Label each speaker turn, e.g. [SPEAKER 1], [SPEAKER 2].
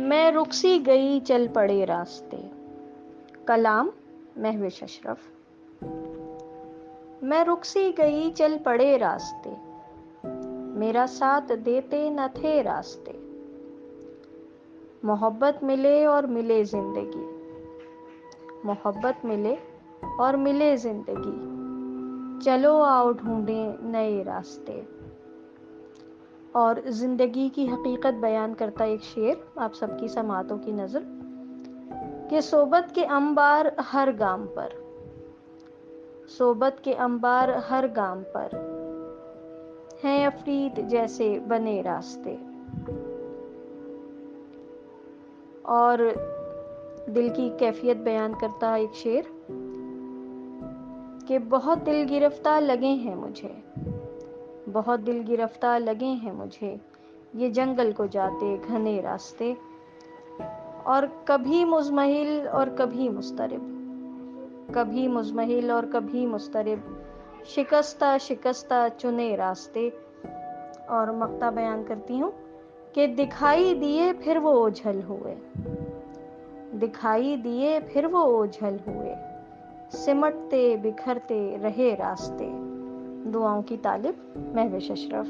[SPEAKER 1] میں رک سی گئی چل پڑے راستے. کلام مہوش اشرف. میں رک سی گئی چل پڑے راستے، میرا ساتھ دیتے نہ تھے راستے. محبت ملے اور ملے زندگی، محبت ملے اور ملے زندگی، چلو آؤ ڈھونڈیں نئے راستے. اور زندگی کی حقیقت بیان کرتا ایک شعر آپ سب کی سماعتوں کی نظر کہ صحبت کے انبار ہر گام پر، صحبت کے انبار ہر گام پر ہیں افرید جیسے بنے راستے. اور دل کی کیفیت بیان کرتا ایک شعر کہ بہت دل گرفتہ لگے ہیں مجھے، بہت دل گرفتہ لگے ہیں مجھے یہ جنگل کو جاتے گھنے راستے. اور کبھی مزمحل اور کبھی مضطرب، کبھی مزمحل اور کبھی مضطرب، شکستہ شکستہ چنے راستے. اور مقطع بیان کرتی ہوں کہ دکھائی دیے پھر وہ اوجھل ہوئے، دکھائی دیے پھر وہ اوجھل ہوئے، سمٹتے بکھرتے رہے راستے. دعاؤں کی طالب مہوش اشرف.